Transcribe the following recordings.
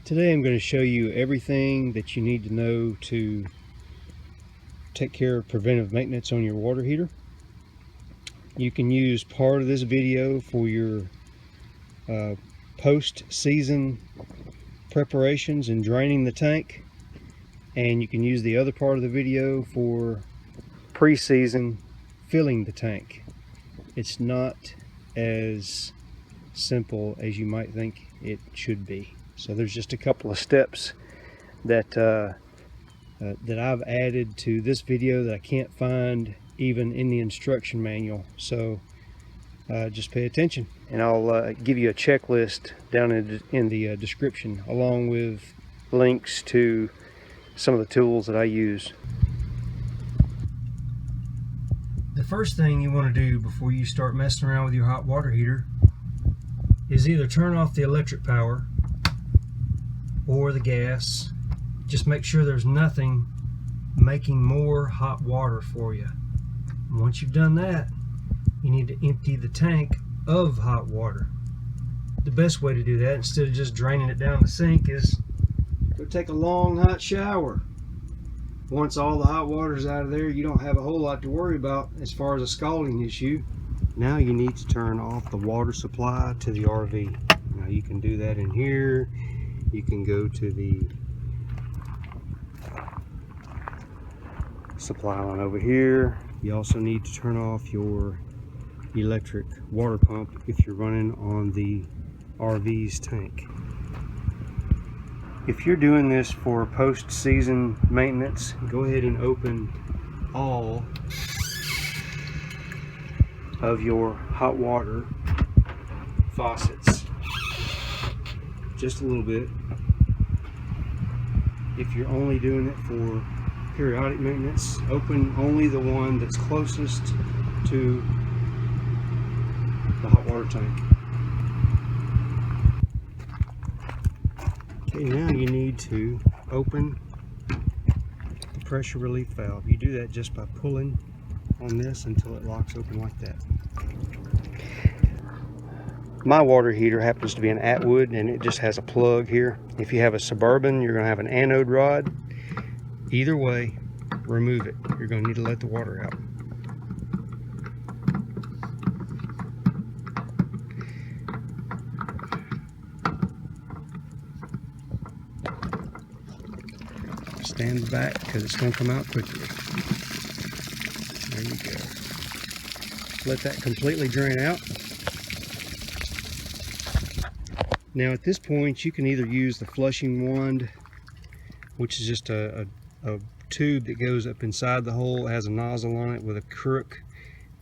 Today I'm going to show you everything that you need to know to take care of preventive maintenance on your water heater. You can use part of this video for your post-season preparations and draining the tank, and you can use the other part of the video for pre-season filling the tank. It's not as simple as you might think it should be. So there's just a couple of steps that that I've added to this video that I can't find even in the instruction manual. So just pay attention, and I'll give you a checklist down in the description, along with links to some of the tools that I use. The first thing you want to do before you start messing around with your hot water heater is either turn off the electric power or the gas. Just make sure there's nothing making more hot water for you. And once you've done that, you need to empty the tank of hot water. The best way to do that, instead of just draining it down the sink, is go take a long hot shower. Once all the hot water's out of there, you don't have a whole lot to worry about as far as a scalding issue. Now you need to turn off the water supply to the RV. Now you can do that in here. You can go to the supply line over here. You also need to turn off your electric water pump if you're running on the RV's tank. If you're doing this for post-season maintenance, go ahead and open all of your hot water faucets. Just a little bit. If you're only doing it for periodic maintenance, open only the one that's closest to the hot water tank. Okay, now you need to open the pressure relief valve. You do that just by pulling on this until it locks open like that. My water heater happens to be an Atwood, and it just has a plug here. If you have a Suburban, you're going to have an anode rod. Either way, remove it. You're going to need to let the water out. Stand back because it's going to come out quickly. There you go. Let that completely drain out. Now at this point, you can either use the flushing wand, which is just a tube that goes up inside the hole. It has a nozzle on it with a crook,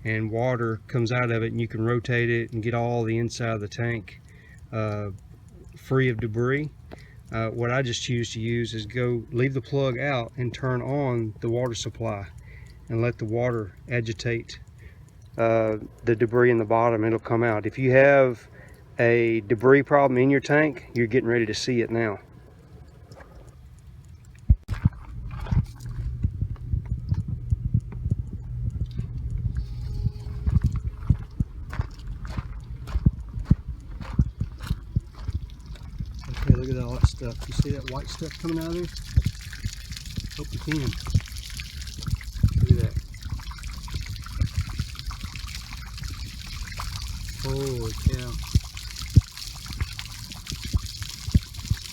and water comes out of it, and you can rotate it and get all the inside of the tank free of debris. What I just choose to use is leave the plug out and turn on the water supply and let the water agitate the debris in the bottom. It'll come out. If you have a debris problem in your tank, you're getting ready to see it now. Okay, look at all that stuff. You see that white stuff coming out of there? Hope you can. Look at that. Holy cow.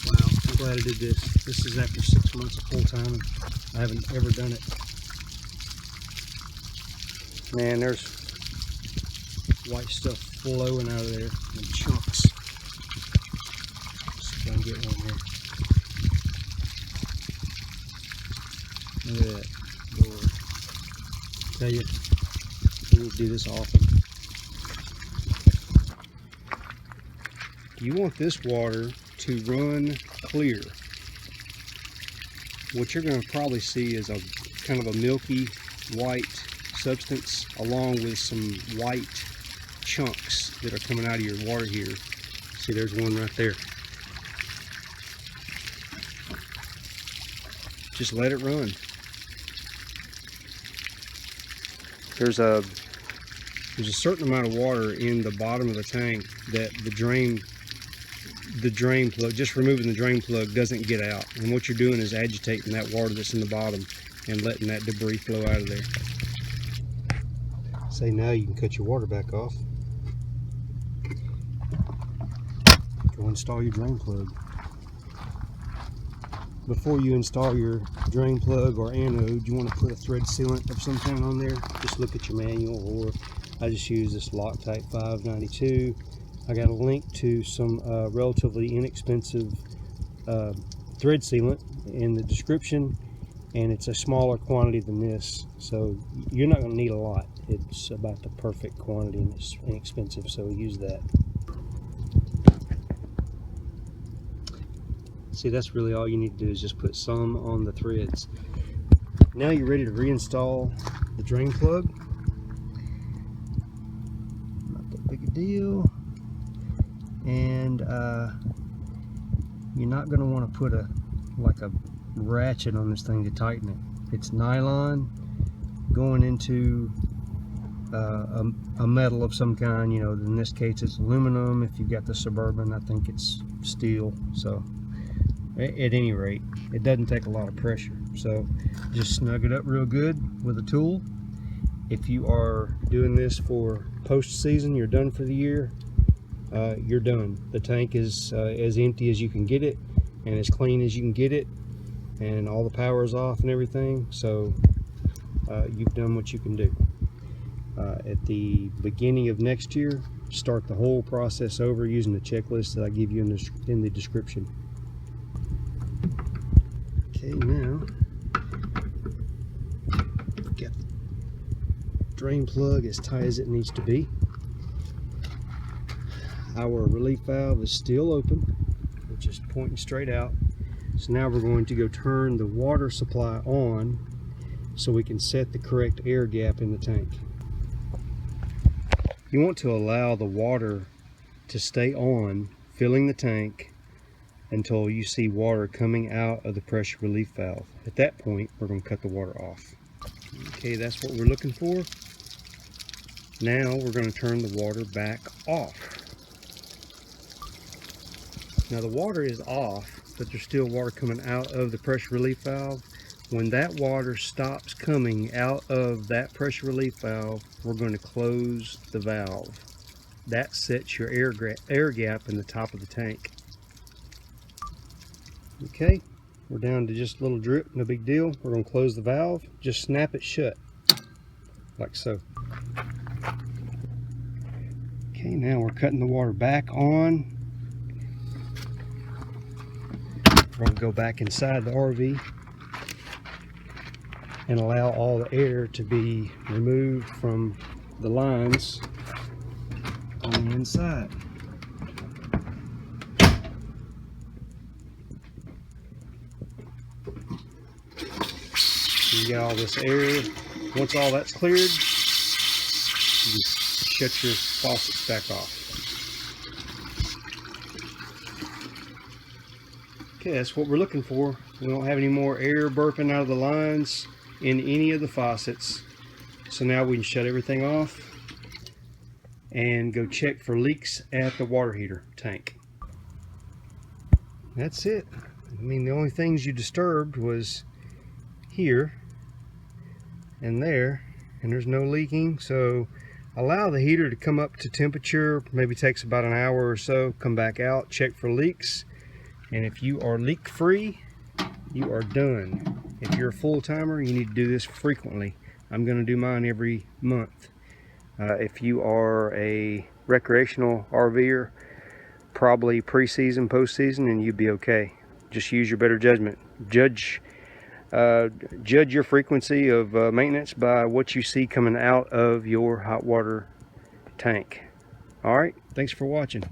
Wow, I'm glad I did this. This is after 6 months of full time, and I haven't ever done it. Man, there's white stuff flowing out of there in chunks. See if I can get one here. Look at that. Lord. I tell you, we need to do this often. You want this water to run clear. What you're going to probably see is a kind of a milky white substance, along with some white chunks that are coming out of your water heater. See, there's one right there. Just let it run. There's a certain amount of water in the bottom of the tank that the drain the drain plug, just removing the drain plug, doesn't get out. And what you're doing is agitating that water that's in the bottom and letting that debris flow out of there. Say now you can cut your water back off. Go install your drain plug. Before you install your drain plug or anode, you want to put a thread sealant of some kind on there. Just look at your manual, or I just use this Loctite 592. I got a link to some relatively inexpensive thread sealant in the description, and it's a smaller quantity than this, so you're not going to need a lot. It's about the perfect quantity and it's inexpensive, so use that. See, that's really all you need to do, is just put some on the threads. Now you're ready to reinstall the drain plug. Not that big a deal. And you're not going to want to put a ratchet on this thing to tighten it. It's nylon going into a metal of some kind. You know, in this case it's aluminum. If you've got the Suburban, I think it's steel. So at any rate, it doesn't take a lot of pressure, so just snug it up real good with a tool. If you are doing this for post-season, you're done for the year, you're done. The tank is as empty as you can get it and as clean as you can get it, and all the power is off and everything, so you've done what you can do. At the beginning of next year, start the whole process over using the checklist that I give you in the description. Okay, now get the drain plug as tight as it needs to be. Our relief valve is still open, which is pointing straight out. So now we're going to go turn the water supply on so we can set the correct air gap in the tank. You want to allow the water to stay on, filling the tank, until you see water coming out of the pressure relief valve. At that point, we're going to cut the water off. Okay, that's what we're looking for. Now we're going to turn the water back off. Now the water is off, but there's still water coming out of the pressure relief valve. When that water stops coming out of that pressure relief valve, we're going to close the valve. That sets your air gap in the top of the tank. Okay, we're down to just a little drip, no big deal. We're going to close the valve, just snap it shut, like so. Okay, now we're cutting the water back on. We're going to go back inside the RV and allow all the air to be removed from the lines on the inside. You get all this air. Once all that's cleared, you shut your faucets back off. Okay, that's what we're looking for. We don't have any more air burping out of the lines in any of the faucets. So now we can shut everything off and go check for leaks at the water heater tank. That's it. I mean, the only things you disturbed was here and there, and there's no leaking. So allow the heater to come up to temperature, maybe takes about an hour or so, come back out, check for leaks, and if you are leak free, you are done. If you're a full-timer, you need to do this frequently. I'm going to do mine every month. If you are a recreational RVer, probably pre-season, post-season, and you'd be okay. Just use your better judgment. Judge your frequency of maintenance by what you see coming out of your hot water tank. All right, thanks for watching.